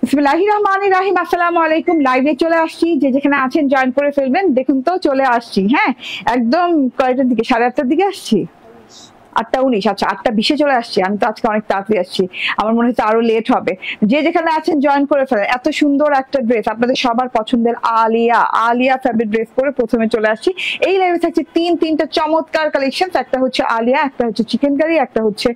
বিসমিল্লাহির রহমানির রহিম। আসসালামু আলাইকুম। লাইভে চলে আসছি, যে যেখানে আছেন জয়েন করে ফেলবেন। দেখুন তো চলে আসছি, হ্যাঁ একদম কয়টার দিকে, 8:30টার দিকে আসছি, 8:19। আচ্ছা 8:20 চলে আসছি। আমি তো আজকে অনেক তাড়াতাড়ি আসছি, আমার মনে হচ্ছে আরো লেট হবে। যে যেখানে আছেন জয়েন করে ফেলেন। এত সুন্দর একটা ড্রেস, আপনাদের সবার পছন্দের আলিয়া ফ্যাব্রিক ড্রেস পরে প্রথমে চলে আসছি। এই লাইভে থাকছে তিনটা চমৎকার কালেকশন। একটা হচ্ছে আলিয়া, একটা হচ্ছে চিকেন কারি, একটা হচ্ছে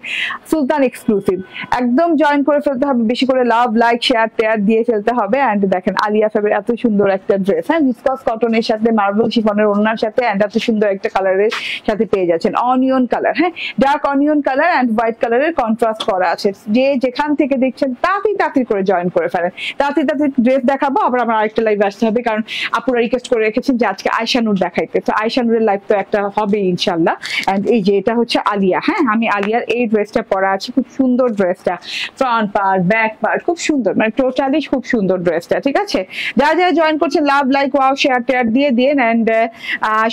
সুলতান এক্সক্লুসিভ। একদম জয়েন করে ফেলতে হবে, বেশি করে লাভ লাইক শেয়ার টেয়ার দিয়ে ফেলতে হবে। এন্ড দেখেন আলিয়া ফ্যাব্রিক এত সুন্দর একটা ড্রেস, হ্যাঁ ভিসকস কটনের সাথে মার্বেল শিফনের ওড়নার সাথে, এন্ড এত সুন্দর একটা কালারের সাথে পেয়ে যাচ্ছেন অনিয়ন কালার, হ্যাঁ dark onion colour and white কালারের কন্ট্রাস্ট করা আছে। যে যেখান থেকে দেখছেন তাড়াতাড়ি করে জয়েন করে ফেলেন। তাড়াতাড়ি ড্রেস দেখাবো, আবার আমার আরেকটা লাইভ আসতে হবে, কারণ আপুরা রিকোয়েস্ট করে রেখেছেন যে আজকে আয়শানুর দেখাইতে। তো আয়শানুরের লাইভ তো একটা হবে ইনশাল্লাহ। এন্ড এই যে এটা হচ্ছে আলিয়া, হ্যাঁ আমি আলিয়ার এই ড্রেসটা পরা আছে, খুব সুন্দর ড্রেসটা, ফ্রন্ট পার্ট ব্যাক পার্ট খুব সুন্দর, মানে টোটালি খুব সুন্দর ড্রেসটা। ঠিক আছে, যারা যারা জয়েন করছেন লাভ লাইক ওয়াও শেয়ার টেয়ার দিয়ে দিন। এন্ড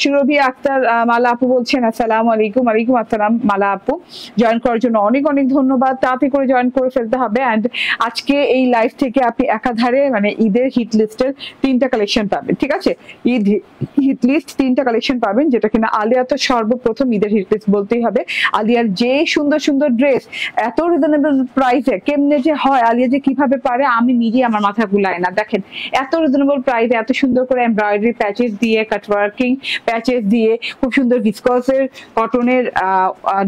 সুরভি আক্তার মালা আপু বলছেন আসসালামু আলাইকুম। ওয়ালাইকুম আসসালাম মালা আপু, জয়েন করার জন্য অনেক অনেক ধন্যবাদ। তাড়াতাড়ি করে জয়েন করে ফেলতে হবে। এন্ড আজকে এই লাইভ থেকে আপনি একাধারে মানে ঈদের হিট লিস্টের 3টা কালেকশন পাবেন। ঠিক আছে, ঈদ হিট লিস্ট 3টা কালেকশন পাবেন, যেটা কিনা আলিয়া তো সর্বপ্রথম ঈদের হিট লিস্ট বলতেই হবে। আলিয়ার যে সুন্দর সুন্দর ড্রেস এত রিজনেবল প্রাইসে কেমনে যে হয়, আলিয়া যে কিভাবে পারে আমি নিজে আমার মাথা গুলাই না। দেখেন এত রিজনেবল প্রাইসে এত সুন্দর করে এমব্রয়ডারি প্যাচেস দিয়ে, কাটওয়ার্কিং প্যাচেস দিয়ে, খুব সুন্দর ভিসকসের কটনের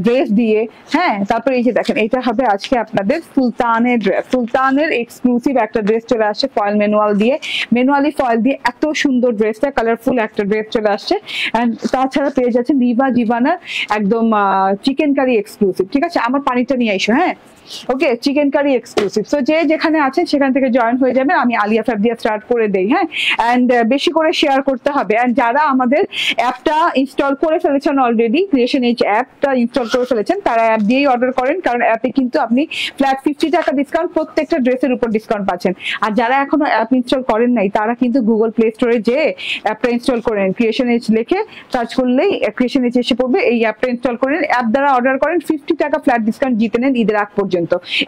ড্রেস দিয়ে, হ্যাঁ তারপরে এই যে দেখেন এটা হবে আজকে আপনাদের সুলতানের ড্রেস, সুলতানের এক্সক্লুসিভ একটা ড্রেস চলে আসছে ফয়েল ম্যানুয়াল দিয়ে, ম্যানুয়ালি ফয়েল দিয়ে এত সুন্দর ড্রেসটা, কালারফুল একটা ড্রেস চলে আসছে। এন্ড তাছাড়া পেয়ে যাচ্ছেন রিবা জিবানার একদম চিকেন কারি এক্সক্লুসিভ। ঠিক আছে, আমার পানিটা নিয়ে আইসো, হ্যাঁ okay chicken curry exclusive. So যে যেখানে আছেন সেখান থেকে জয়েন হয়ে যাবেন। আমি আলিয়া ফ্যাব দিয়ে স্টার্ট করে দেই, হ্যাঁ এন্ড বেশি করে শেয়ার করতে হবে। এন্ড যারা আমাদের অ্যাপটা ইনস্টল করে ফেলেছেন অলরেডি, ক্রিয়েশন এইচ অ্যাপটা ইনস্টল করে ফেলেছেন, তারা অ্যাপ দিয়েই অর্ডার করেন, কারণ অ্যাপে কিন্তু আপনি ফ্ল্যাট 50 টাকা ডিসকাউন্ট প্রত্যেকটা ড্রেসের উপর ডিসকাউন্ট পাচ্ছেন। আর যারা এখনো অ্যাপ ইনস্টল করেন নাই, তারা কিন্তু গুগল প্লে স্টোরে যে অ্যাপটা ইনস্টল করেন, ক্রিয়েশন এইচ লিখে সার্চ করলেই ক্রিয়েশন এইচ এসে পড়বে। এই অ্যাপটা ইনস্টল করেন, অ্যাপ দ্বারা অর্ডার করেন, 50 টাকা ফ্ল্যাট ডিসকাউন্ট জিতে নেন ঈদের আগ পর্যন্ত।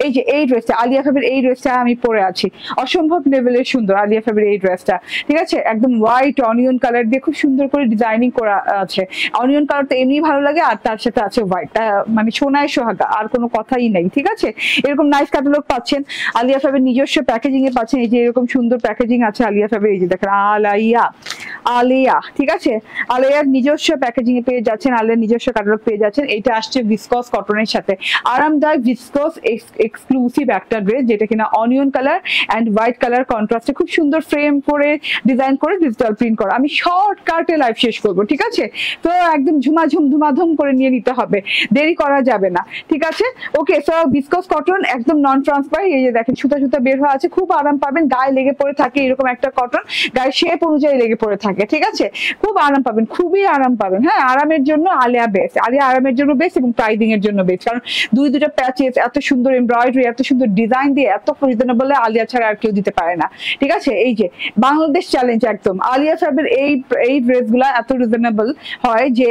এই যে এই ড্রেসটা আলিয়া ফ্যাবের, এই ড্রেসটা আমি পরে আছি, অসম্ভব লেভেলের সুন্দর আলিয়া ফ্যাবের এই ড্রেসটা। ঠিক আছে, একদম হোয়াইট অনিয়ন কালার দিয়ে খুব সুন্দর করে ডিজাইনিং করা আছে। অনিয়ন কালার তো এমনি ভালো লাগে, আর তার সাথে আছে হোয়াইট, মানে সোনায় সোহাগা, আর কোনো কথাই নেই। ঠিক আছে, এরকম নাইস ক্যাটালগ পাচ্ছেন আলিয়া ফ্যাবের, নিজস্ব প্যাকেজিং এ পাচ্ছেন। এই যে এরকম সুন্দর প্যাকেজিং আছে আলিয়া ফ্যাবের, এই যে দেখেন আলিয়া। ঠিক আছে, আলিয়ার নিজস্ব প্যাকেজিং এ পেয়ে যাচ্ছেন, আলিয়ার নিজস্ব ক্যাটালগ পেয়ে যাচ্ছেন। এটা আসছে ভিসকস কটনের সাথে, আরামদায়ক ভিসকস এক্সক্লুসিভ একটা ড্রেস, যেটা কিনা onion colour and white colour কন্ট্রাস্টে খুব সুন্দর ফ্রেম করে ডিজাইন করে ডিজিটাল প্রিন্ট করা। আমি শর্টকাটে লাইভ শেষ করবো, ঠিক আছে, তো একদম ধুমাধুম করে নিয়ে নিতে হবে, দেরি করা যাবে না। ঠিক আছে, ওকে সো ভিসকস কটন একদম নন ট্রান্সপারেন্ট, এই যে দেখেন সুতা বের হয়ে আছে, খুব আরাম পাবেন, গায়ে লেগে পড়ে থাকে এরকম একটা কটন, গায়ের শেপ অনুযায়ী লেগে পড়ে থাকে। ঠিক আছে, খুব আরাম পাবেন, খুবই আরাম পাবেন। হ্যাঁ আরামের জন্য আলিয়া বেস্ট, আলিয়া আরামের জন্য বেস্ট এবং প্রাইজিং এর জন্য বেস্ট, কারণ দুইটা প্যাচেস এত সুন্দর এমব্রয়ডারি, এত সুন্দর ডিজাইন দিয়ে, এত রিজনেবল আলিয়া ছাড়া আর কেউ দিতে পারে না। ঠিক আছে, এই যে বাংলাদেশ চ্যালেঞ্জ একদম আলিয়া ফ্যাবের এই ড্রেসগুলা এত রিজনেবল হয় যে,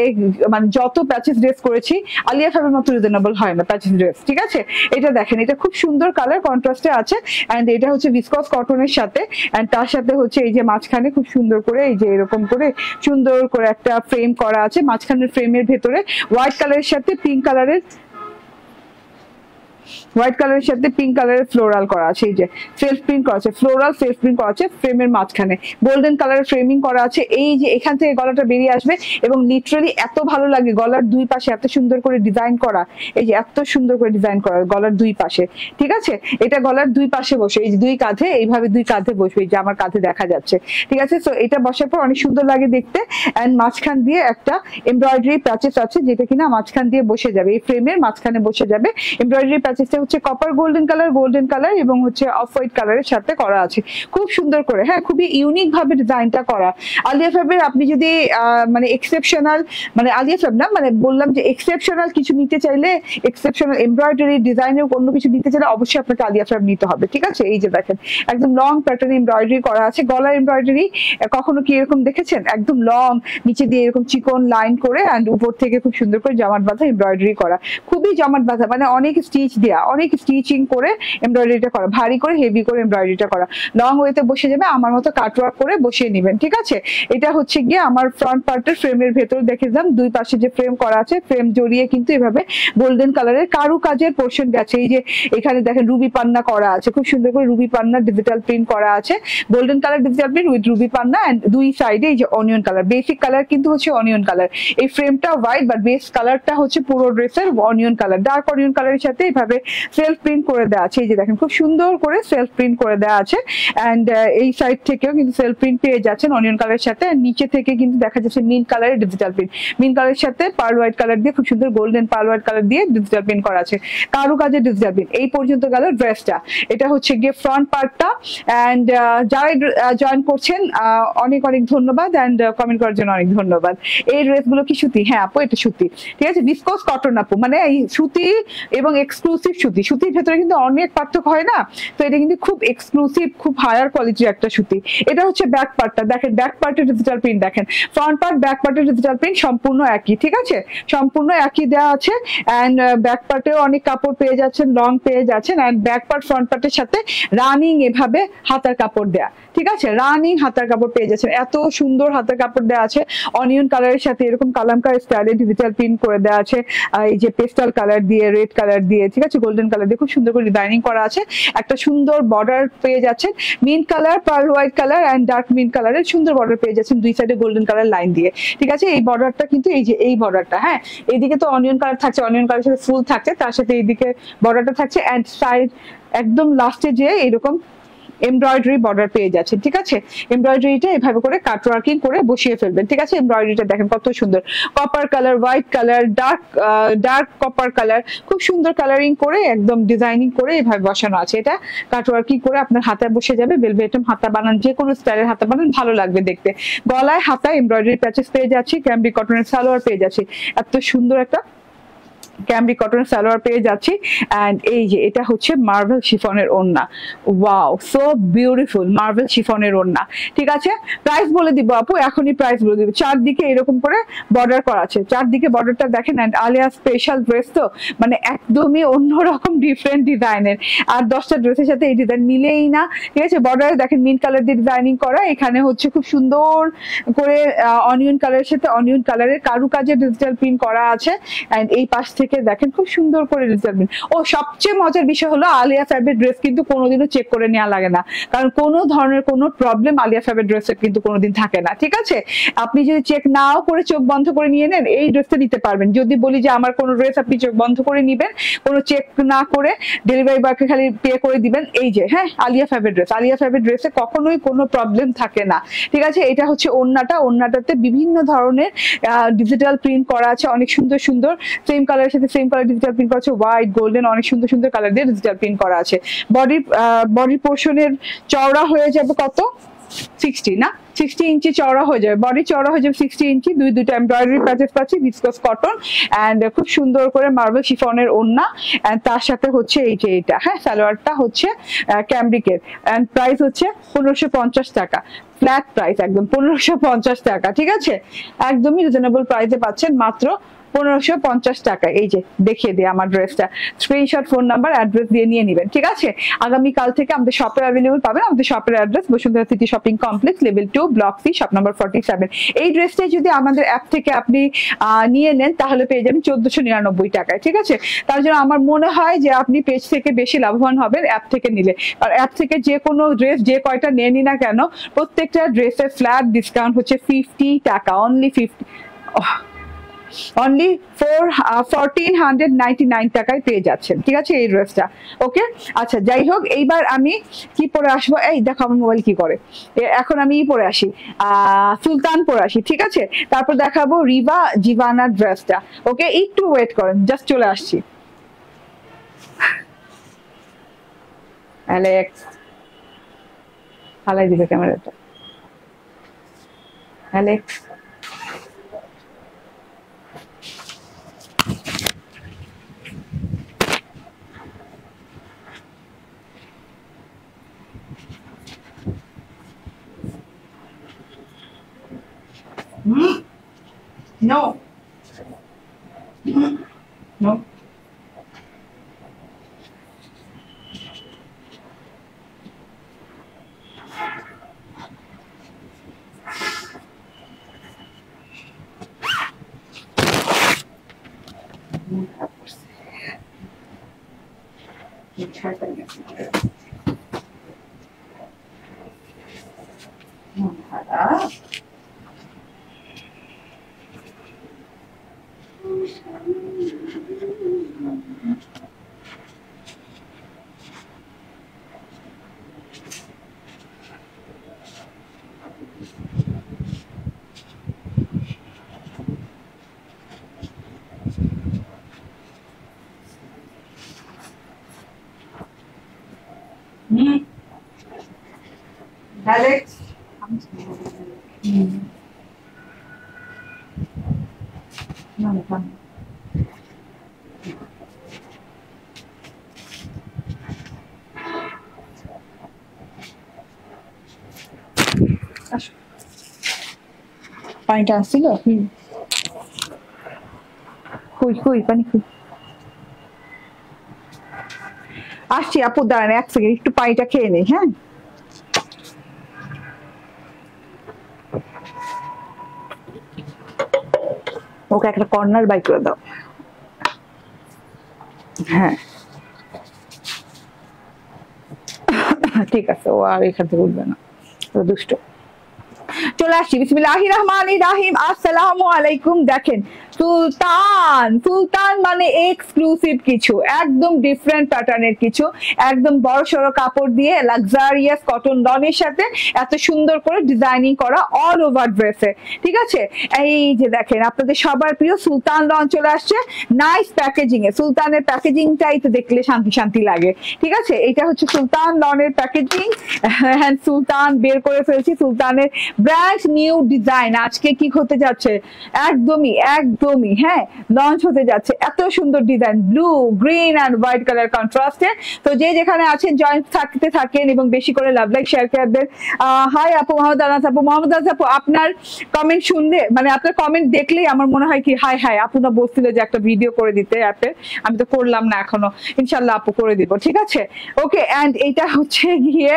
মানে যত প্যাচেস ড্রেস করেছি আলিয়া ফ্যাবের মতো রিজনেবল হয় না প্যাচেস ড্রেস। ঠিক আছে, এটা দেখেন, এটা খুব সুন্দর কালার কন্ট্রাস্টে আছে, এন্ড এটা হচ্ছে ভিসকস কটনের সাথে, এন্ড তার সাথে হচ্ছে এই যে মাঝখানে খুব সুন্দর করে এই যে এরকম করে সুন্দর করে একটা ফ্রেম করা আছে, মাঝখানের ফ্রেমের ভেতরে হোয়াইট কালারের সাথে পিঙ্ক কালারের পিঙ্ক কালারের ফ্লোরাল করা আছে, এই যে সেলফ প্রিন্ট করা আছে, ফ্লোরাল সেলফ প্রিন্ট করা আছে ফ্রেমের মাঝখানে, গোল্ডেন কালারের ফ্রেমিং করা আছে। এই যে এখান থেকে গলাটা বেরিয়ে আসবে, এবং লিটারালি এত ভালো লাগে, গলার দুই পাশে এত সুন্দর করে ডিজাইন করা, এই যে এত সুন্দর করে ডিজাইন করা গলার দুই পাশে। ঠিক আছে, এটা গলার দুই পাশে বসে, এই যে দুই কাঁধে, এইভাবে দুই কাঁধে বসবে, এই যে আমার কাঁধে দেখা যাচ্ছে। ঠিক আছে, সো এটা বসার পর অনেক সুন্দর লাগে দেখতে, এন্ড মাঝখান দিয়ে একটা এমব্রয়ডারি প্যাচেস আছে, যেটা কিনা মাঝখান দিয়ে বসে যাবে, এই ফ্রেমের মাঝখানে বসে যাবে। এমব্রয়ডারি প্যাচেসটা হচ্ছে কপার গোল্ডেন কালার এবং হচ্ছে অফ হোয়াইট কালারের সাথে করা আছে, খুব সুন্দর করে, হ্যাঁ খুবই ইউনিক ভাবে ডিজাইনটা করা। আলিয়া ফ্যাবের আপনি যদি মানে এক্সেপশনাল, মানে আলিয়া ফ্যাব না, মানে বললাম যে এক্সেপশনাল কিছু নিতে চাইলে, এক্সেপশনাল এমব্রয়ডারি ডিজাইনের অন্য কিছু নিতে চাইলে অবশ্যই আপনাকে আলিয়া ফ্যাব নিতে হবে। ঠিক আছে, এই যে দেখেন একদম লং প্যাটার্ন এমব্রয়ডারি করা আছে, গলার এমব্রয়ডারি কখনো কি এরকম দেখেছেন, একদম লং নিচে দিয়ে এরকম চিকন লাইন করে, এন্ড উপর থেকে খুব সুন্দর করে জমাট বাঁধা এমব্রয়ডারি করা, খুবই জমাট বাঁধা, মানে অনেক স্টিচ দেওয়া, অনেক স্টিচিং করে এমব্রয়ডারিটা করা, ভারী করে হেভি করে এমব্রয়ডারিটা করা। লং ওয়েতে বসে যাবে, আমার মতো কাটওয়ার্ক করে বসিয়ে নেবেন, ঠিক আছে। এটা হচ্ছে গিয়ে আমার ফ্রন্ট পার্টের ফ্রেমের ভেতর দেখে দিলাম, দুই পাশে যে ফ্রেম করা আছে, ফ্রেম জড়িয়ে কিন্তু এভাবে গোল্ডেন কালারের কারুকাজের পোর্শন গেছে। এই যে এখানে দেখেন রুবি পান্না করা আছে, খুব সুন্দর করে রুবি পান্না ডিজিটাল প্রিন্ট করা আছে, golden colour digital print with ruby পান্না, এন্ড দুই সাইডে এই যে অনিয়ন কালার। বেসিক কালার কিন্তু হচ্ছে অনিয়ন কালার, এই ফ্রেমটা হোয়াইট বাট বেস কালারটা হচ্ছে পুরো ড্রেসের অনিয়ন কালার, ডার্ক অনিয়ন কালারের সাথে এইভাবে সেলফ প্রিন্ট করে দেওয়া আছে। এই যে দেখেন খুব সুন্দর করে সেলফ প্রিন্ট করে দেওয়া আছে, এন্ড এই সাইড থেকেও কিন্তু সেলফ প্রিন্ট পেয়ে যাচ্ছেন অনিয়ন কালারের সাথে। নিচে থেকে কিন্তু দেখা যাচ্ছে মিন্ট কালারের ডিজিটাল প্রিন্ট, মিন্ট কালারের সাথে পার্ল হোয়াইট কালার দিয়ে খুব সুন্দর গোল্ডেন পার্ল হোয়াইট কালার দিয়ে ডিজিটাল প্রিন্ট করা আছে, কারুকাজের ডিজিটাল প্রিন্ট। এই পর্যন্ত গেল ড্রেসটা। এটা হচ্ছে গিয়ে ফ্রন্ট পার্টটা। এন্ড যারা জয়েন করছেন অনেক অনেক ধন্যবাদ, এন্ড কমেন্ট করার জন্য অনেক ধন্যবাদ। এই ড্রেসগুলো কি সুতি? হ্যাঁ আপু এটা সুতি, ঠিক আছে, ভিসকস কটন আপু, মানে এই সুতি এবং এক্সক্লুসিভ সুতি, সুতির ভেতরে কিন্তু অনেক পার্থক্য হয় না, তো এটা কিন্তু খুব এক্সক্লুসিভ, খুব হায়ার কোয়ালিটির একটা সুতি। এটা হচ্ছে ব্যাক পার্টটা, দেখেন ব্যাক পার্টের ডিজিটাল প্রিন্ট দেখেন, ফ্রন্ট পার্ট ব্যাক পার্টের ডিজিটাল প্রিন্ট সম্পূর্ণ একই, ঠিক আছে, সম্পূর্ণ একই দেওয়া আছে। এন্ড ব্যাক পার্টেও অনেক কাপড় পেয়ে যাচ্ছেন, লং পেয়ে যাচ্ছেন, এন্ড ব্যাক পার্ট ফ্রন্ট পার্টের সাথে রানিং এভাবে হাতার কাপড় দেয়া, ঠিক আছে, রানিং হাতার কাপড় পেয়ে যাচ্ছেন। এত সুন্দর হাতার কাপড় দেওয়া আছে, অনিয়ন কালারের সাথে এরকম কালামকার স্টাইলে ডিজিটাল প্রিন্ট করে দেওয়া আছে, এই যে পেস্টাল কালার দিয়ে, রেড কালার দিয়ে, ঠিক আছে, গোল্ডেন কালার দিয়ে খুব সুন্দর করে ডিজাইনিং করা আছে। একটা সুন্দর বর্ডার পেয়ে যাচ্ছেন, mint colour, pearl white colour and dark mint কালারের সুন্দর বর্ডার পেয়ে যাচ্ছেন, দুই সাইডে গোল্ডেন কালার লাইন দিয়ে, ঠিক আছে। এই বর্ডারটা কিন্তু এই যে এই বর্ডারটা, হ্যাঁ এইদিকে তো অনিয়ন কালার থাকছে, অনিয়ন কালার সাথে ফুল থাকছে, তার সাথে এইদিকে বর্ডারটা থাকছে, এন্ড সাইড একদম লাস্টে যে এরকম এমব্রয়ডারি বর্ডার পেয়ে যাচ্ছে, ঠিক আছে। এমব্রয়ডারিটা এভাবে করে কাট ওয়ার্কিং করে বসিয়ে ফেলবেন, ঠিক আছে। এমব্রয়ডারিটা দেখেন কত সুন্দর, copper colour, white colour, dark copper colour, খুব সুন্দর কালারিং করে একদম ডিজাইনিং করে এভাবে বসানো আছে। এটা কাট ওয়ার্কিং করে আপনার হাতে বসে যাবে, বেলভেটম হাতা বানান, যে কোনো স্টাইলের হাতা বানান, ভালো লাগবে দেখতে। গলায় হাতা এমব্রয়ডারি প্যাচেস পেয়ে যাচ্ছি, ক্যামব্রিক কটনের সালোয়ার পেয়ে যাচ্ছি, এত সুন্দর একটা ক্যামব্রিক কটনের সালোয়ার পেয়ে যাচ্ছি। এন্ড এই যে এটা হচ্ছে মার্বেল শিফনের ওড়না, ওয়াও সো বিউটিফুল, মার্বেল শিফনের ওড়না, ঠিক আছে। প্রাইস বলে দিব আপু, এখনই প্রাইস বলে দিব। চারদিকে এরকম করে বর্ডার করা আছে, চারদিকে বর্ডারটা দেখেন, এন্ড আলিয়া স্পেশাল ড্রেস তো, মানে একদমই অন্যরকম ডিফারেন্ট ডিজাইনের, আর 10টা ড্রেসের সাথে এই ডিজাইন মিলেই না, ঠিক আছে। বর্ডারে দেখেন মিন্ট কালার দিয়ে ডিজাইনিং করা, এখানে হচ্ছে খুব সুন্দর করে অনিয়ন কালারের সাথে অনিয়ন কালারের কারুকাজের ডিজিটাল প্রিন্ট করা আছে, এন্ড এই পাশ থেকে দেখেন খুব সুন্দর করে ডিজিটাল প্রিন্ট। ও সবচেয়ে মজার বিষয় হলো আলিয়া ফ্যাবের ড্রেস কিন্তু কোনোদিনও চেক করে নেওয়া লাগে না, কারণ কোনো ধরনের কোনো প্রবলেম আলিয়া ফ্যাবের ড্রেসে কিন্তু কোনোদিন থাকে না, ঠিক আছে। আপনি যদি চেক নাও করে চোখ বন্ধ করে নিয়ে নেন, এই ড্রেসটা নিতে পারবেন। যদি বলি যে আমার কোনো ড্রেস আপনি চোখ বন্ধ করে নিবেন, কোনো চেক না করে ডেলিভারি বয়কে খালি পে করে দিবেন, এই যে হ্যাঁ আলিয়া ফ্যাবের ড্রেস, আলিয়া ফ্যাবের ড্রেসে কখনোই কোনো প্রবলেম থাকে না, ঠিক আছে। এটা হচ্ছে ওড়নাটা, ওড়নাটাতে বিভিন্ন ধরনের ডিজিটাল প্রিন্ট করা আছে, অনেক সুন্দর সুন্দর, সেম কালারের সাথে সেম কালার ডিজিটাল প্রিন্ট করা আছে, হোয়াইট গোল্ডেন, অনেক সুন্দর সুন্দর কালার দিয়ে ডিজিটাল প্রিন্ট করা আছে। বডি পোর্শনের চওড়া হয়ে যাবে কত, 60 না, 60 ইঞ্চি চওড়া হয়ে যাবে, বডি চওড়া হয়ে যাবে 60 ইঞ্চি। দুইটা এমব্রয়ডারি প্যাচেস পাচ্ছি, ভিসকস কটন, এন্ড খুব সুন্দর করে মার্বেল শিফনের ওড়না, এন্ড তার সাথে হচ্ছে এই যে এটা, হ্যাঁ সালোয়ারটা হচ্ছে ক্যামব্রিকের, এন্ড প্রাইস হচ্ছে 1550 টাকা, ফ্ল্যাট প্রাইস একদম 1550 টাকা, ঠিক আছে। একদমই রিজনেবল প্রাইসে পাচ্ছেন, মাত্র 1550 টাকা। এই যে দেখিয়ে দিই আমার ড্রেসটা, স্ক্রিনশট, ফোন নাম্বার, অ্যাড্রেস দিয়ে নিয়ে নেবেন, ঠিক আছে। আগামীকাল থেকে আমাদের শপে অ্যাভেলেবল পাবেন। আমাদের শপের address Bashundhara City Shopping Complex, level 2, block C, shop number 47। এই ড্রেসটা যদি আমাদের অ্যাপ থেকে আপনি নিয়ে নেন তাহলে পেয়ে যাবেন 1499 টাকায়, ঠিক আছে। তার জন্য আমার মনে হয় যে আপনি পেজ থেকে বেশি লাভবান হবেন অ্যাপ থেকে নিলে, আর অ্যাপ থেকে যে কোনো ড্রেস যে কয়টা নিয়ে নি না কেন, প্রত্যেকটা ড্রেসের ফ্ল্যাট ডিসকাউন্ট হচ্ছে 50 টাকা, অনলি 50, অনলি 1499 টাকায় পেয়ে যাচ্ছেন, ঠিক আছে এই ড্রেসটা। ওকে আচ্ছা, যাই হোক এইবার আমি কি পরে আসবো, এই দেখো আমার মোবাইল কি করে, এখন আমি পরে আসি সুলতান পরে আসি, ঠিক আছে। তারপর দেখাবো রিবা জিভানার ড্রেসটা। ওকে একটু ওয়েট করেন, জাস্ট চলে আসছি। অ্যালেক্স হালাই দিবে ক্যামেরাটা, অ্যালেক্স no no Alex. পানিটা আসছিল খুই পানি খুই আসছি আপু দাঁড়ান এক সেকেন্ড একটু পানিটা খেয়ে নেই হ্যাঁ ওকে একটা কর্নার বাই করে দাও হ্যাঁ ঠিক আছে ও আর এখান থেকে উঠবে না দুষ্ট চলে আসছি বিসমিল্লাহির রহমানির রহিম আসসালামু আলাইকুম দেখেন সুলতান মানে এক্সক্লুসিভ কিছু একদম ডিফারেন্ট প্যাটার্নের কিছু একদম বড় সড়ো কাপড় দিয়ে লাক্সারিয়াস কটন লনের সাথে এত সুন্দর করে ডিজাইনিং করা অল ওভার ড্রেসে ঠিক আছে এই যে দেখেন আপনাদের সবার প্রিয় সুলতান লন চলে আসছে নাইস প্যাকেজিং এ সুলতানের প্যাকেজিংটাই তো দেখলে শান্তি শান্তি লাগে ঠিক আছে এটা হচ্ছে সুলতান লনের প্যাকেজিং হ্যান্ড সুলতান বের করে ফেলছি সুলতানের ব্র্যান্ড নিউ ডিজাইন আজকে কি হতে যাচ্ছে একদমই হ্যাঁ লঞ্চ হতে যাচ্ছে এত সুন্দর design blue green and white colour কন্ট্রাস্টে তো যে যেখানে আছেন জয়েন্ট থাকতে থাকেন এবং বেশি করে লাভ লাইক শেয়ার করে দেন হাই আপু মোহাম্মদ আনাস আপু আপনার কমেন্ট শুনলে মানে আপনার কমেন্ট দেখলেই আমার মনে হয় কি হাই আপু না বলছিল যে একটা ভিডিও করে দিতে অ্যাপে আমি তো করলাম না এখনো ইনশাআল্লাহ আপু করে দিব ঠিক আছে ওকে এন্ড এটা হচ্ছে গিয়ে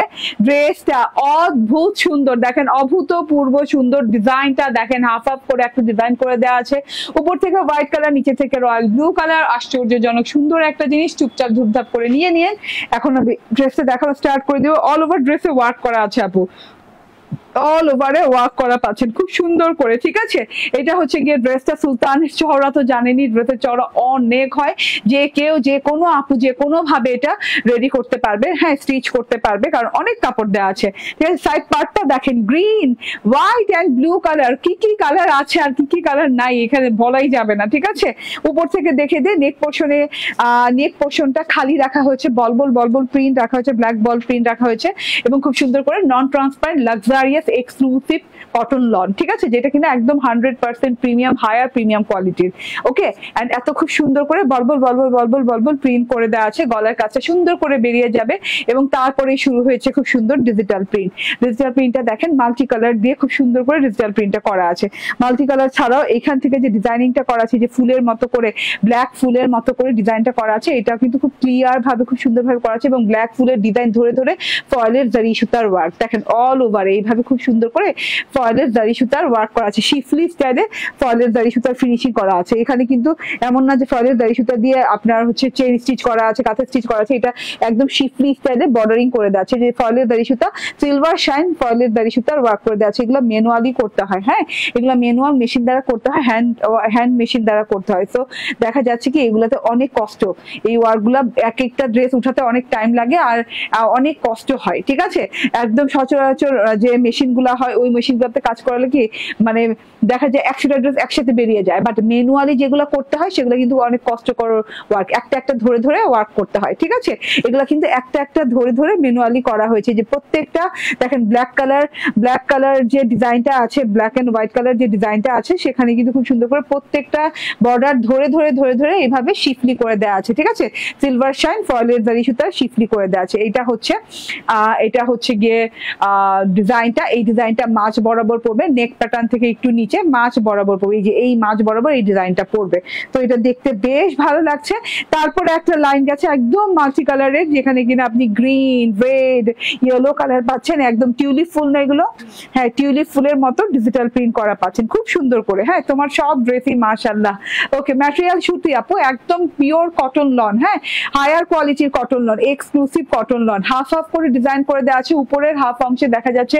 ড্রেসটা অদ্ভুত সুন্দর দেখেন অভূতপূর্ব সুন্দর ডিজাইনটা দেখেন হাফ করে একটা ডিজাইন করে দেওয়া আছে উপর থেকে হোয়াইট কালার নিচে থেকে রয়্যাল ব্লু কালার আশ্চর্যজনক সুন্দর একটা জিনিস চুপচাপ ধুপধাপ করে নিয়ে এখন আমি ড্রেসটা দেখানো স্টার্ট করে দিব অল ওভার ড্রেসে ওয়ার্ক করা আছে আপু অল ওভারে ওয়ার্ক করা পাচ্ছেন খুব সুন্দর করে ঠিক আছে এটা হচ্ছে গিয়ে ড্রেসটা সুলতানের চওড়া তো জানেনই ড্রেসের চওড়া অনেক হয় যে কেউ যে কোনো আপু যে কোনো ভাবে এটা রেডি করতে পারবে হ্যাঁ স্টিচ করতে পারবে কারণ অনেক কাপড় দেওয়া আছে ঠিক আছে সাইড পার্টটা দেখেন green white and blue colour কি কি কালার আছে আর কি কি কালার নাই এখানে বলাই যাবে না ঠিক আছে উপর থেকে দেখে দিয়ে নেক পোর্শনটা খালি রাখা হয়েছে বলবল প্রিন্ট রাখা হয়েছে ব্ল্যাক বল প্রিন্ট রাখা হয়েছে এবং খুব সুন্দর করে নন transparent luxurious exclusive cotton loan ঠিক আছে যেটা কিনা একদম 100% প্রিমিয়াম হায়ার প্রিমিয়াম কোয়ালিটির ওকে এন্ড এত খুব সুন্দর করে বলবল প্রিন্ট করে দেওয়া আছে গলার কাছে সুন্দর করে বেরিয়ে যাবে এবং তারপরে শুরু হয়েছে খুব সুন্দর ডিজিটাল প্রিন্টটা দেখেন মাল্টি কালার দিয়ে খুব সুন্দর করে ডিজিটাল প্রিন্টটা করা আছে মাল্টি কালার ছাড়াও এখান থেকে যে ডিজাইনিংটা করা আছে যে ফুলের মতো করে ব্ল্যাক ফুলের মতো করে ডিজাইনটা করা আছে এটা কিন্তু খুব ক্লিয়ার ভাবে খুব সুন্দর ভাবে করা আছে এবং ব্ল্যাক ফুলের ডিজাইন ধরে ধরে ফয়েলের জারি সুতার ওয়ার্ক দেখেন অল ওভার এইভাবে খুব সুন্দর করে ফয়েলের জারি সুতার ওয়ার্ক করা আছে শিফলি স্টাইলে ফয়েলের জারি সুতার ফিনিশিং করা আছে এখানে কিন্তু এমন না যে ফয়েলের জারি সুতা দিয়ে আপনার হচ্ছে চেইন স্টিচ করা আছে কাঁথা স্টিচ করা আছে এটা একদম শিফলি স্টাইলে বর্ডারিং করে দেওয়া আছে যে ফয়েলের জারি সুতা সিলভার শাইন ফয়েলের জারি সুতার ওয়ার্ক করে দেওয়া আছে এগুলো ম্যানুয়ালি করতে হয় হ্যাঁ এগুলো ম্যানুয়াল মেশিন দ্বারা করতে হয় হ্যান্ড মেশিন দ্বারা করতে হয় তো দেখা যাচ্ছে কি এগুলাতে অনেক কষ্ট এই ওয়ার্কগুলো এক একটা ড্রেস উঠাতে অনেক টাইম লাগে আর অনেক কষ্ট হয় ঠিক আছে একদম সচরাচর যে মেশিনগুলো হয় ওই মেশিনগুলোতে কাজ করালে কি মানে দেখা যায় 100টা ড্রেস একসাথে বেরিয়ে যায় বাট ম্যানুয়ালি যেগুলো করতে হয় সেগুলো কিন্তু অনেক কষ্টকর ওয়ার্ক একটা ধরে ধরে ওয়ার্ক করতে হয় ঠিক আছে এগুলো কিন্তু একটা ধরে ধরে ম্যানুয়ালি করা হয়েছে যে প্রত্যেকটা দেখেন ব্ল্যাক কালার যে ডিজাইনটা আছে ব্ল্যাক এন্ড হোয়াইট কালার যে ডিজাইনটা আছে সেখানে কিন্তু খুব সুন্দর করে প্রত্যেকটা বর্ডার ধরে ধরে এইভাবে শিফলি করে দেওয়া আছে ঠিক আছে সিলভার শাইন ফয়েলের জারি সুতা শিফলি করে দেওয়া আছে এটা হচ্ছে গিয়ে ডিজাইনটা এই ডিজাইনটা মাঝ বরাবর পড়বে, নেক প্যাটার্ন থেকে একটু নিচে মাঝ বরাবর পড়বে, এই যে এই মাঝ বরাবর এই ডিজাইনটা পড়বে। তো এটা দেখতে বেশ ভালো লাগছে। তারপরে একটা লাইন গেছে একদম মাল্টি কালারের, যেখানে কিনা আপনি গ্রিন, রেড, ইয়েলো কালার পাচ্ছেন, একদম টিউলিপ ফুল না এগুলো, হ্যাঁ টিউলিপ ফুলের মতো ডিজিটাল প্রিন্ট করা পাচ্ছেন খুব সুন্দর করে। হ্যাঁ তোমার সব ড্রেসই মাশাআল্লাহ। ওকে, ম্যাটেরিয়াল সুতি আপু, একদম পিওর কটন লন, হ্যাঁ হায়ার কোয়ালিটির cotton lawn, exclusive cotton lawn, half half করে ডিজাইন করে দেওয়া আছে। উপরের হাফ অংশে দেখা যাচ্ছে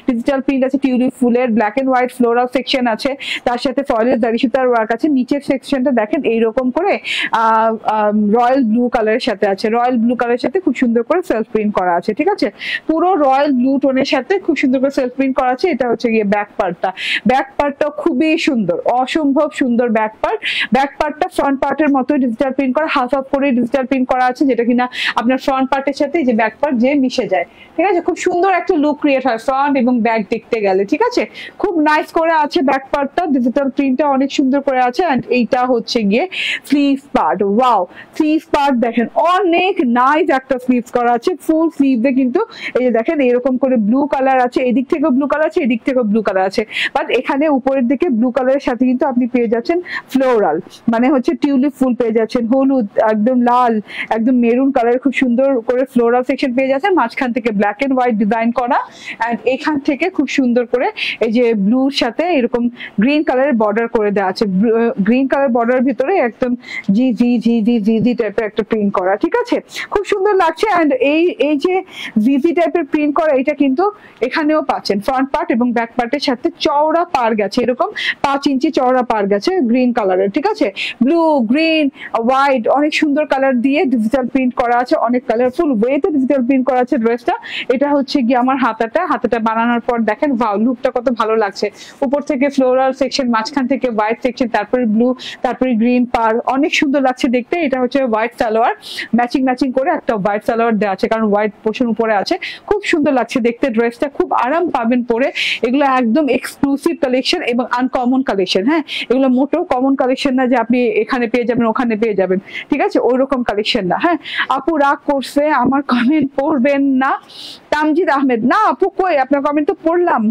ডিজিটাল প্রিন্ট আছে, টিউলিপ ফুলের black and white floral section আছে, তার সাথে ফয়েলের দাড়ি সুতার ওয়ার্ক আছে। নিচের সেকশনটা দেখেন এইরকম করে রয়্যাল ব্লু কালারের সাথে আছে, রয়্যাল ব্লু কালারের সাথে খুব সুন্দর করে সেলফ প্রিন্ট করা আছে। ঠিক আছে, পুরো রয়্যাল ব্লু টোনের সাথে খুব সুন্দর করে সেলফ প্রিন্ট করা আছে। এটা হচ্ছে গিয়ে ব্যাক পার্টটা, ব্যাক পার্টটা খুবই সুন্দর, অসম্ভব সুন্দর ব্যাক পার্ট। ব্যাক পার্টটা ফ্রন্ট পার্টের মতো ডিজিটাল প্রিন্ট করা, হাফ হাফ করে ডিজিটাল প্রিন্ট করা আছে, যেটা কিনা আপনার ফ্রন্ট পার্টের সাথে এই যে ব্যাক পার্ট যে মিশে যায়। ঠিক আছে, খুব সুন্দর একটা লুক ক্রিয়েট হয় ফ্রন্ট এবং ব্যাক দেখতে গেলে। ঠিক আছে, খুব নাইস করে আছে ব্যাক পার্টটা, ডিজিটাল প্রিন্টটা অনেক সুন্দর করে আছে। এন্ড এইটা হচ্ছে গিয়ে sleeve part. Wow, sleeve part দেখেন অনেক নাইস একটা স্লিভস করা আছে, ফুল স্লিভে কিন্তু এই যে দেখেন এরকম করে ব্লু কালার আছে, এদিক থেকেও ব্লু কালার আছে, এদিক থেকেও ব্লু কালার আছে, বাট এখানে উপরের দিকে ব্লু কালারের সাথে কিন্তু আপনি পেয়ে যাচ্ছেন ফ্লোরাল, মানে হচ্ছে টিউলিপ ফুল পেয়ে যাচ্ছেন, হলুদ, একদম লাল, একদম মেরুন কালারের খুব সুন্দর করে ফ্লোরাল সেকশন পেয়ে যাচ্ছেন, মাঝখান থেকে ব্ল্যাক এন্ড হোয়াইট ডিজাইন করা। এন্ড এখান থেকে খুব সুন্দর করে এই যে ব্লুর সাথে এরকম গ্রিন কালারের বর্ডার করে দেওয়া আছে, গ্রিন কালার বর্ডার ভিতরে একদম জি জি জি জি জি জি টাইপের একটা প্রিন্ট করা। ঠিক আছে, খুব সুন্দর লাগছে। এন্ড এই যে জিজি টাইপের প্রিন্ট করা, এটা কিন্তু এখানেও পাচ্ছেন ফ্রন্ট পার্ট এবং ব্যাক পার্টের সাথে চওড়া পার গেছে, এরকম 5 ইঞ্চি চওড়া পার গেছে গ্রিন কালারের। ঠিক আছে, ব্লু, গ্রিন, হোয়াইট অনেক সুন্দর কালার দিয়ে ডিজিটাল প্রিন্ট করা আছে, অনেক কালারফুল ওয়েতে ডিজিটাল প্রিন্ট করা আছে ড্রেসটা। এটা হচ্ছে গিয়ে আমার হাতাটা বানানোর পর দেখেন ভাও লুকটা কত ভালো লাগছে। উপর থেকে ফ্লোরাল সেকশন, মাঝখান থেকে হোয়াইট সেকশন, তারপরে ব্লু, তারপরে গ্রিন পার, অনেক সুন্দর লাগছে দেখতে। এটা হচ্ছে হোয়াইট সালোয়ার, ম্যাচিং ম্যাচিং করে একটা হোয়াইট সালোয়ার দেওয়া আছে, কারণ হোয়াইট পোর্শন উপরে আছে। খুব সুন্দর লাগছে দেখতে ড্রেসটা, খুব আরাম পাবেন পরে। এগুলো একদম এক্সক্লুসিভ কালেকশন এবং আনকমন কালেকশন। হ্যাঁ, এগুলো মোটেও কমন কালেকশন না যে আপনি এখানে পেয়ে যাবেন ওখানে পেয়ে যাবেন। ঠিক আছে, ওইরকম কালেকশন না। হ্যাঁ, আপু রাগ করছে, আমার কমেন্ট পড়বেন না। তামজিদ আহমেদ, না আপু কই, আপনার কমেন্ট তো পড়লাম।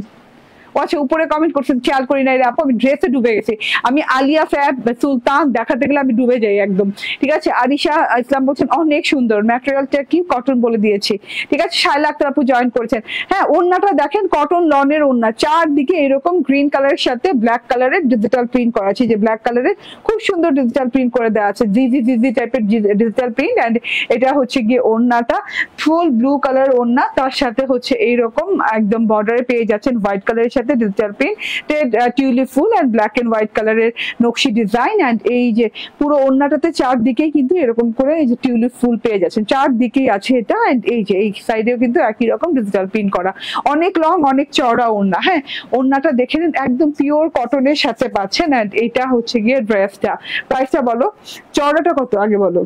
আচ্ছা, উপরে কমেন্ট করছেন, খেয়াল করি নাই রে আপু, আমি ড্রেসে ডুবে গেছি। আমি আলিয়া ফ্যাব সুলতান দেখাতে গেলে আমি ডুবে যাই একদম। ঠিক আছে, আরিশা ইসলাম বলছেন অনেক সুন্দর, ম্যাটেরিয়ালটা কি কটন বলে দিয়েছি। ঠিক আছে, শায়লা আক্তার আপু জয়েন করেছেন। হ্যাঁ, ওড়নাটা দেখেন কটন লনের ওড়না, চারদিকে এরকম গ্রিন কালারের সাথে ব্ল্যাক কালারের ডিজিটাল প্রিন্ট করা আছে, যে ব্ল্যাক কালারের খুব সুন্দর ডিজিটাল প্রিন্ট করে দেওয়া আছে, জিজি জিজি টাইপের ডিজিটাল প্রিন্ট। এন্ড এটা হচ্ছে গিয়ে ওড়নাটা ফুল ব্লু কালার ওড়না, তার সাথে হচ্ছে এইরকম একদম বর্ডারে পেয়ে যাচ্ছেন হোয়াইট কালারের সাথে ডিজিটাল প্রিন্ট, টিউলিপ ফুল এন্ড ব্ল্যাক এন্ড হোয়াইট কালারের নকশি ডিজাইন। এন্ড এই যে পুরো ওড়নাটাতে চারদিকেই কিন্তু এরকম করে এই যে টিউলিপ ফুল পেয়ে যাচ্ছেন, চারদিকেই আছে এটা। এন্ড এই যে এই সাইডেও কিন্তু একই রকম ডিজিটাল প্রিন্ট করা, অনেক লং, অনেক চওড়া ওড়না। হ্যাঁ, ওড়নাটা দেখে নিন, একদম পিওর কটনের সাথে পাচ্ছেন। এন্ড এটা হচ্ছে গিয়ে ড্রেসটা। প্রাইসটা বলো, চওড়াটা কত আগে বলো।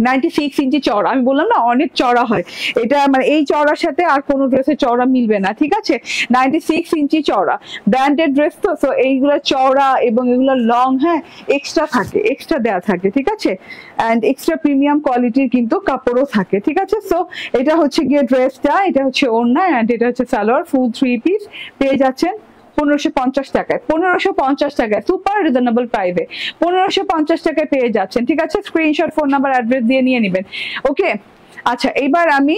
96 ইঞ্চি চওড়া, আমি বললাম না অনেক চওড়া হয় এটা, মানে এই চওড়ার সাথে আর কোনো ড্রেসের চওড়া মিলবে না। ঠিক আছে, 96 ইঞ্চি চওড়া, ব্র্যান্ডেড ড্রেস তো, সো এইগুলো চওড়া এবং এগুলো লং, হ্যাঁ এক্সট্রা থাকে, এক্সট্রা দেওয়া থাকে। ঠিক আছে, অ্যান্ড এক্সট্রা প্রিমিয়াম কোয়ালিটির কিন্তু কাপড়ও থাকে। ঠিক আছে, সো এটা হচ্ছে গিয়ে ড্রেসটা, এটা হচ্ছে ওড়না, অ্যান্ড এটা হচ্ছে সালোয়ার, ফুল 3 পিস পেয়ে যাচ্ছেন 1550 টাকায়, 1550 টাকায়, সুপার রিজনেবল প্রাইসে 1550 টাকায় পেয়ে যাচ্ছেন। ঠিক আছে, স্ক্রিনশট, ফোন নাম্বার, অ্যাড্রেস দিয়ে নিয়ে নেবেন। ওকে, আচ্ছা এবার আমি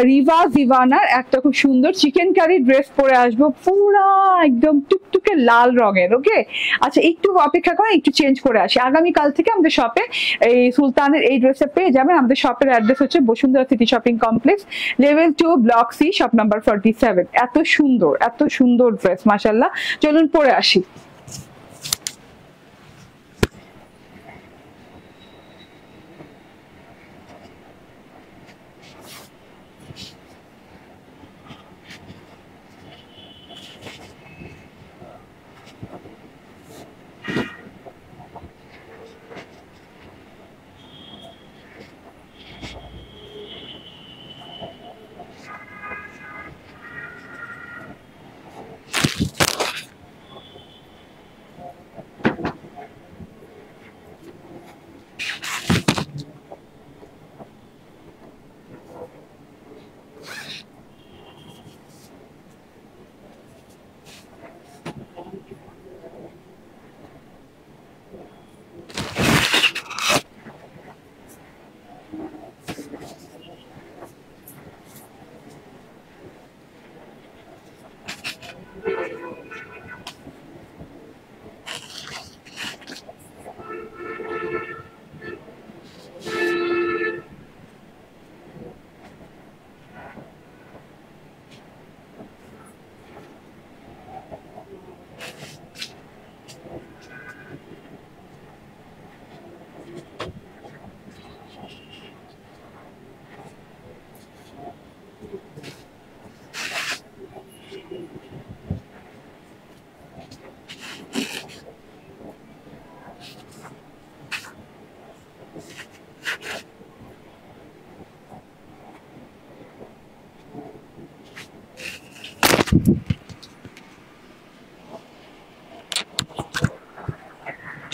রিভা জিভানার একটা খুব সুন্দর চিকেন কারি ড্রেস পরে আসবো, পুরা একদম টুকটুকে লাল রঙের। ওকে, আচ্ছা একটু অপেক্ষা করেন, একটু চেঞ্জ করে আসি। আগামীকাল থেকে আমাদের শপে এই সুলতানের এই ড্রেসটা পেয়ে যাবেন। আমাদের শপের অ্যাড্রেস হচ্ছে Bashundhara City Shopping Complex, level 2, block C, shop number 47। এত সুন্দর, এত সুন্দর ড্রেস, মাশাআল্লাহ। চলুন পরে আসি।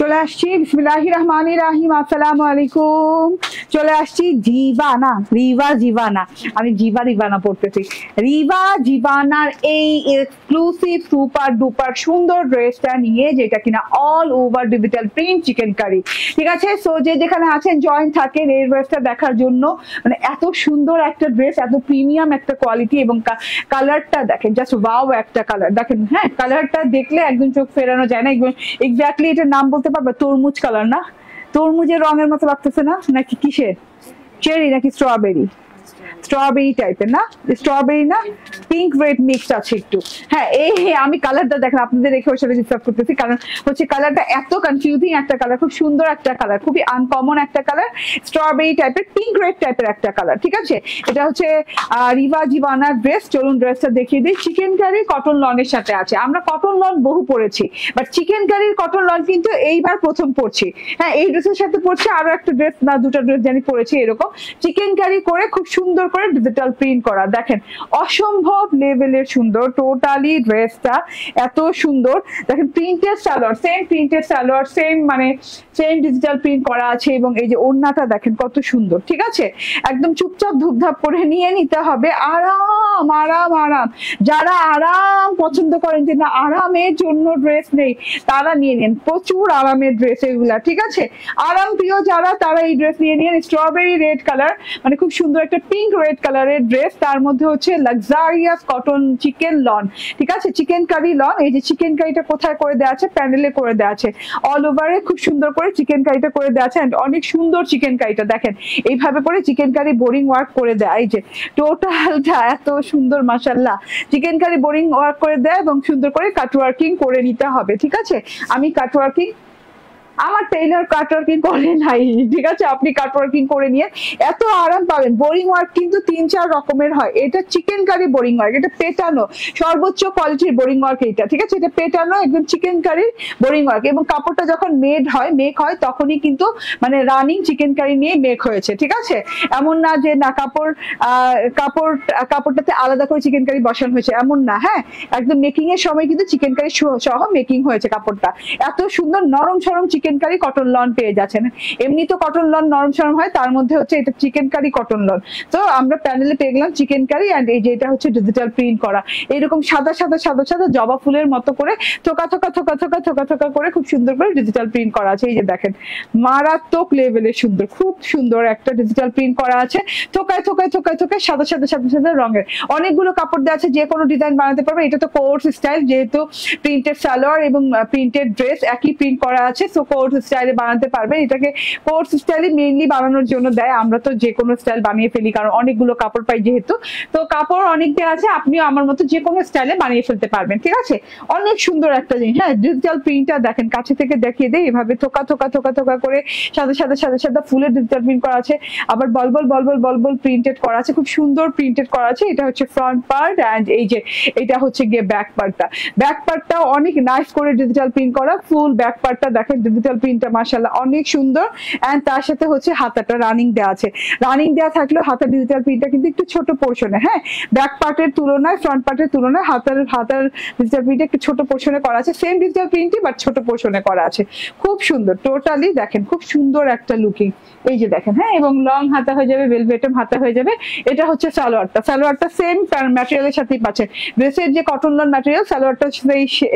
চলে আসছি বিসমিল্লাহির রহমানির রহিম, আসসালামু আলাইকুম। চলে আসছি জিভানা, রিভা জিভানা, আমি জিভা রিভানা পড়তেছি। রিভা জিভানার এই এক্সক্লুসিভ সুপার ডুপার সুন্দর ড্রেসটা নিয়ে, যেটা কিনা all over digital print chicken curry. ঠিক আছে, সো যে যেখানে আছেন জয়েন থাকেন এই ড্রেসটা দেখার জন্য। মানে এত সুন্দর একটা ড্রেস, এত প্রিমিয়াম একটা কোয়ালিটি, এবং কালারটা দেখেন, জাস্ট ওয়াও একটা কালার দেখেন। হ্যাঁ, কালারটা দেখলে একদম চোখ ফেরানো যায় না। এক্স্যাক্টলি এটার নাম বলতে পারবে? তরমুজ কালার না? তরমুজের রঙের মতো লাগতেছে না? নাকি কিসের, চেরি নাকি স্ট্রবেরি? স্ট্রবেরি টাইপের না? স্ট্রবেরি না, পিঙ্ক রেড মিক্সড আছে একটু। হ্যাঁ, এই আমি কালারটা দেখেন, আপনাদের রেখে ওর সাথে ডিসকাস করতেছি, কারণ হচ্ছে কালারটা এত কনফিউজিং একটা কালার, খুব সুন্দর একটা কালার, খুবই আনকমন একটা কালার, স্ট্রবেরি টাইপের পিঙ্ক রেড টাইপের একটা কালার। ঠিক আছে, এটা হচ্ছে রিভা জিভানার ড্রেস। চলুন ড্রেসটা দেখিয়ে দিই। চিকেন কারি কটন লনের সাথে আছে। আমরা কটন লন বহু পরেছি, বাট চিকেন কারির কটন লন কিন্তু এইবার প্রথম পরছি। হ্যাঁ, এই ড্রেসের সাথে পরছি আরো একটা ড্রেস, না দুটো ড্রেস জানি পরেছি এরকম চিকেন কারি করে, খুব সুন্দর করে ডিজিটাল প্রিন্ট করা। দেখেন অসম্ভব লেভেলের সুন্দর টোটালি ড্রেসটা, এত সুন্দর। দেখেন printed salwar, same printed salwar, same মানে সেম ডিজিটাল প্রিন্ট করা আছে, এবং এই যে ওড়নাটা দেখেন কত সুন্দর। ঠিক আছে, একদম চুপচাপ ধুপধাপ করে নিয়ে নিতে হবে। আরাম আরাম আরাম, যারা আরাম পছন্দ করেন, যে না আরামের জন্য ড্রেস নেই, তারা নিয়ে নেন। প্রচুর আরামের ড্রেস এগুলা। ঠিক আছে, আরাম প্রিয় যারা, তারা এই ড্রেস নিয়ে নিন। স্ট্রবেরি রেড কালার, মানে খুব সুন্দর একটা পিঙ্ক রেড কালারের ড্রেস, তার মধ্যে হচ্ছে লাক্সারিয়াস কটন চিকেন লন। ঠিক আছে, চিকেন কারি লন। এই যে চিকেন কারিটা কোথায় করে দেওয়া আছে? প্যানেলে করে দেওয়া আছে, অল ওভারে খুব সুন্দর করে চিকেন কারিটা করে দেওয়া আছে। অনেক সুন্দর চিকেন কারিটা দেখেন, এইভাবে করে চিকেন কারি বোরিং ওয়ার্ক করে দেয়। এই যে টোটালটা এত সুন্দর, মাশাআল্লাহ। চিকেন কারি বোরিং ওয়ার্ক করে দেয়, এবং সুন্দর করে কাট ওয়ার্কিং করে নিতে হবে। ঠিক আছে, আমি কাট ওয়ার্কিং, আমার টেইলর কাটওয়ার্কিং করে নাই। ঠিক আছে, আপনি কাটওয়ার্কিং করে নিয়ে এত আরাম পাবেন। বোরিং ওয়ার্ক কিন্তু 3-4 রকমের হয়। এটা চিকেন কারি বোরিং ওয়ার্ক, এটা পেটানো, সর্বোচ্চ কোয়ালিটির বোরিং ওয়ার্ক এটা। ঠিক আছে, এটা পেটানো একদম চিকেন কারির বোরিং ওয়ার্ক, এবং কাপড়টা যখন মেক হয় তখনই কিন্তু মানে রানিং চিকেন কারি নিয়ে মেক হয়েছে। ঠিক আছে, এমন না যে না কাপড়টাতে আলাদা করে চিকেন কারি বসানো হয়েছে, এমন না। হ্যাঁ, একদম মেকিং এর সময় কিন্তু চিকেন কারি সহ মেকিং হয়েছে কাপড়টা। এত সুন্দর নরম সরম চিকেন কারি কটন লন পেয়ে যাচ্ছেন। এমনি তো কটন লন নরম সরম হয়, তার মধ্যে হচ্ছে এটা চিকেন কারি কটন লন। তো আমরা প্যানেলে পেয়ে গেলাম চিকেন কারি, এন্ড এই যে এটা হচ্ছে ডিজিটাল প্রিন্ট করা, এরকম সাদা সাদা সাদা সাদা জবা ফুলের মতো করে থোকা থোকা থোকা থোকা থোকা থোকা করে খুব সুন্দর করে ডিজিটাল প্রিন্ট করা আছে। এই যে দেখেন, মারাত্মক লেভেলের সুন্দর, খুব সুন্দর একটা ডিজিটাল প্রিন্ট করা আছে। থোকায় থোকায় থোকায় থোকায় সাদা সাদা সাদা সাদা রঙের অনেকগুলো কাপড় দেওয়া আছে, যে কোনো ডিজাইন বানাতে পারবে। এটা তো কোর্স স্টাইল, যেহেতু প্রিন্টেড সালোয়ার এবং প্রিন্টেড ড্রেস একই প্রিন্ট করা আছে, সো কোর্স স্টাইলে বানাতে পারবেন। এটাকে কোর্স স্টাইলে মেইনলি বানানোর জন্য দেয়, আমরা তো যে কোনো স্টাইল বানিয়ে ফেলি, কারণ অনেকগুলো কাপড় পাই যেহেতু। তো কাপড় অনেক দেওয়া আছে, আপনিও আমার মতো যে কোনো স্টাইলে বানিয়ে ফেলতে পারবেন। ঠিক আছে, অনেক সুন্দর একটা জিনিস। হ্যাঁ, ডিজিটাল প্রিন্টটা দেখেন, কাছে থেকে দেখিয়ে দেয়, এভাবে থোকা থোকা থোকা থোকা করে সাদা সাদা সাদা সাদা ফুলের ডিজিটাল প্রিন্ট করা আছে, আবার বলবল বলবল বলবল প্রিন্টেড করা আছে, খুব সুন্দর প্রিন্টেড করা আছে। এটা হচ্ছে ফ্রন্ট পার্ট, এন্ড এই যে এটা হচ্ছে গিয়ে ব্যাক পার্টটা। ব্যাক পার্টটা অনেক নাইস করে ডিজিটাল প্রিন্ট করা, ফুল ব্যাক পার্টটা দেখেন, ডিজিটাল প্রিন্টটা মাশাআল্লাহ অনেক সুন্দর। এন্ড তার সাথে হচ্ছে হাতাটা রানিং দেওয়া আছে। রানিং দেওয়া থাকলেও হাতার ডিজিটাল প্রিন্টটা কিন্তু একটু ছোট পোর্শনে, হ্যাঁ, ব্যাক পার্টের তুলনায় ফ্রন্ট পার্টের তুলনায় হাতার ডিজিটাল প্রিন্ট একটু ছোট পোর্শনে করা আছে, সেম ডিজিটাল প্রিন্টই বাট ছোট পোর্শনে করা আছে। খুব সুন্দর, টোটালি দেখেন খুব সুন্দর একটা লুকিং। এই যে দেখেন, হ্যাঁ, এবং লং হাতা হয়ে যাবে, ভেলভেটম হাতা হয়ে যাবে। এটা হচ্ছে সালোয়ারটা সেম ম্যাটেরিয়ালের সাথেই পাচ্ছেন। ড্রেসের যে কটন লন ম্যাটেরিয়াল, সালোয়ারটা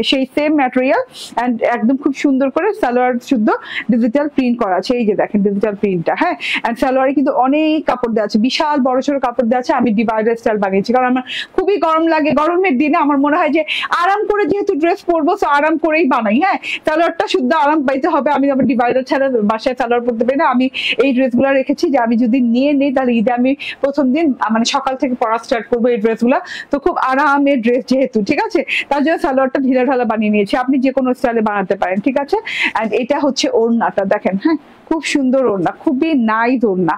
সেই সেম ম্যাটেরিয়াল, এন্ড একদম খুব সুন্দর করে সালোয়ার শুদ্ধ ডিজিটাল প্রিন্ট করা আছে। এই যে দেখেন ডিজিটাল প্রিন্টটা। হ্যাঁ, এন্ড সালোয়ারে কিন্তু অনেক কাপড় দেওয়া আছে, বিশাল বড় ছোট কাপড় দেওয়া আছে। আমি ডিভাইডার স্টাইল বানিয়েছি, কারণ আমার খুবই গরম লাগে। গরমের দিনে আমার মনে হয় যে আরাম করে যেহেতু ড্রেস পরবো, তো আরাম করেই বানাই। হ্যাঁ, সালোয়ারটা শুদ্ধ আরাম পাইতে হবে। আমি আমার ডিভাইডার ছাড়া বাসায় সালোয়ার পরতে পারি না। আমি এই ড্রেসগুলো রেখেছি যে আমি যদি নিয়ে নিই, তাহলে ঈদে আমি প্রথম দিন মানে সকাল থেকে পরা স্টার্ট করবো এই ড্রেসগুলো। তো খুব আরামের ড্রেস যেহেতু, ঠিক আছে, তার জন্য সালোয়ারটা ঢিলা ঢালা বানিয়ে নিয়েছি। আপনি যে কোনো স্টাইলে বানাতে পারেন। ঠিক আছে, এন্ড এটা হচ্ছে ওড়নাটা দেখেন। হ্যাঁ, খুব সুন্দর ওড়না, খুবই নাইস ওড়না,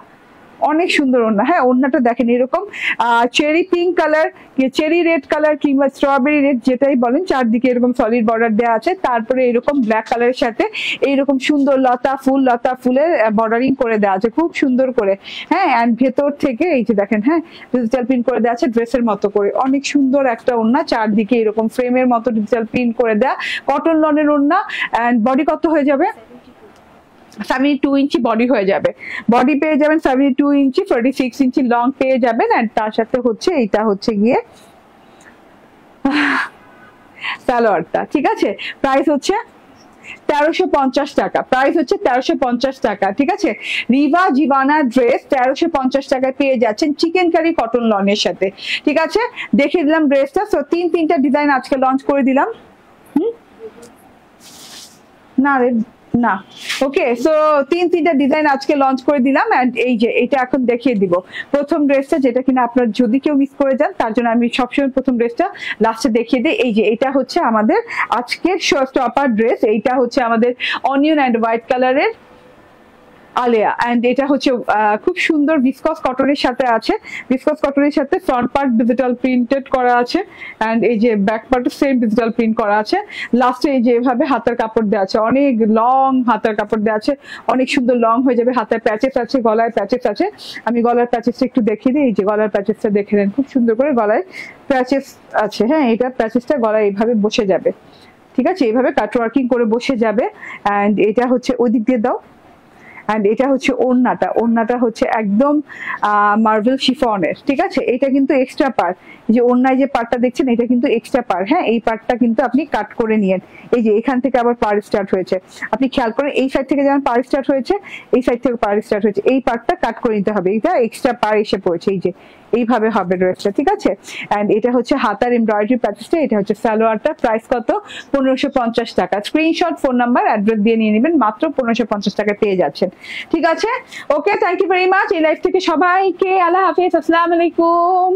অনেক সুন্দর ওড়না। হ্যাঁ, ওড়নাটা দেখেন এরকম cherry pink colour, cherry red colour কিংবা স্ট্রবেরি রেড যেটাই বলেন, চারদিকে এরকম সলিড বর্ডার দেওয়া আছে। তারপরে এরকম ব্ল্যাক কালারের সাথে এইরকম সুন্দর লতা ফুলের বর্ডারিং করে দেওয়া আছে খুব সুন্দর করে। হ্যাঁ, এন্ড ভেতর থেকে এই যে দেখেন, হ্যাঁ, ডিজিটাল প্রিন্ট করে দেওয়া আছে ড্রেসের মতো করে। অনেক সুন্দর একটা ওড়না, চারদিকে এরকম ফ্রেমের মতো ডিজিটাল প্রিন্ট করে দেওয়া, কটন লনের ওড়না। এন্ড বডি কত হয়ে যাবে? 72 ইঞ্চি বডি হয়ে যাবে, বডি পেয়ে যাবেন 72 ইঞ্চি, 46 ইঞ্চি লং পেয়ে যাবেন। অ্যান্ড তার সাথে হচ্ছে এইটা হচ্ছে গিয়ে সালোয়ারটা, ঠিক আছে। প্রাইস হচ্ছে 1350 টাকা, প্রাইস হচ্ছে 1350 টাকা, ঠিক আছে। রিভা জিভানা ড্রেস 1350 টাকায় পেয়ে যাচ্ছেন চিকেন কারি কটন লনের সাথে, ঠিক আছে। দেখিয়ে দিলাম ড্রেসটা। সো তিনটা ডিজাইন আজকে লঞ্চ করে দিলাম। না রে না, ওকে। সো তিনটা ডিজাইন আজকে লঞ্চ করে দিলাম। এন্ড এই যে এটা এখন দেখিয়ে দিব প্রথম ড্রেসটা, যেটা কিনা আপনার যদি কেউ মিস করে যান তার জন্য আমি সবসময় প্রথম ড্রেসটা লাস্টে দেখিয়ে দিই। এই যে এটা হচ্ছে আমাদের আজকের শো স্টপার ড্রেস, এইটা হচ্ছে আমাদের অনিয়ন অ্যান্ড হোয়াইট কালারের আলিয়া। এন্ড এটা হচ্ছে খুব সুন্দর ভিসকস কটনের সাথে আছে, ভিসকস কটনের সাথে ফ্রন্ট পার্ট ডিজিটাল প্রিন্টেড করা আছে। এন্ড এই যে ব্যাক পার্টও সেম ডিজিটাল প্রিন্ট করা আছে। লাস্টে এই যে এভাবে হাতার কাপড় দেওয়া আছে, অনেক লং হাতার কাপড় দেওয়া আছে, অনেক সুন্দর লং হয়ে যাবে। হাতায় প্যাচেস আছে, গলায় প্যাচেস আছে। আমি গলার প্যাচেসটা একটু দেখিয়ে দিই। এই যে গলার প্যাচেসটা দেখে নেন, খুব সুন্দর করে গলায় প্যাচেস আছে। হ্যাঁ, এটা প্যাচেসটা গলায় এইভাবে বসে যাবে, ঠিক আছে, এইভাবে কাটওয়ার্কিং করে বসে যাবে। এন্ড এটা হচ্ছে ওই দিক দিয়ে দাও। এন্ড এটা হচ্ছে ওড়নাটা, ওড়নাটা হচ্ছে একদম মার্বেল শিফনের, ঠিক আছে। এটা কিন্তু এক্সট্রা পার্ট, যে ওড়নায় যে পার্টটা দেখছেন এটা কিন্তু এক্সট্রা পার্ট। হ্যাঁ, এই পার্টটা কিন্তু আপনি কাট করে নিয়েন। এই যে এখান থেকে আবার পার স্টার্ট হয়েছে, আপনি খেয়াল করেন এই সাইড থেকে যেমন পার স্টার্ট হয়েছে, এই সাইড থেকে পার স্টার্ট হয়েছে, এই পার্টটা কাট করে নিতে হবে, এটা এক্সট্রা পার এসে পড়েছে। এই যে এইভাবে হবে ড্রেসটা, ঠিক আছে। এন্ড এটা হচ্ছে হাতার এমব্রয়ডারি প্যাচেসটা, এটা হচ্ছে সালোয়ারটা। প্রাইস কত? 1550 টাকা। স্ক্রিনশট, ফোন নাম্বার, অ্যাড্রেস দিয়ে নিয়ে নেবেন, মাত্র 1550 টাকা পেয়ে যাচ্ছেন, ঠিক আছে। ওকে, থ্যাংক ইউ ভেরি মাচ। এই লাইফ থেকে সবাইকে আল্লাহ হাফেজ, আসসালামু আলাইকুম।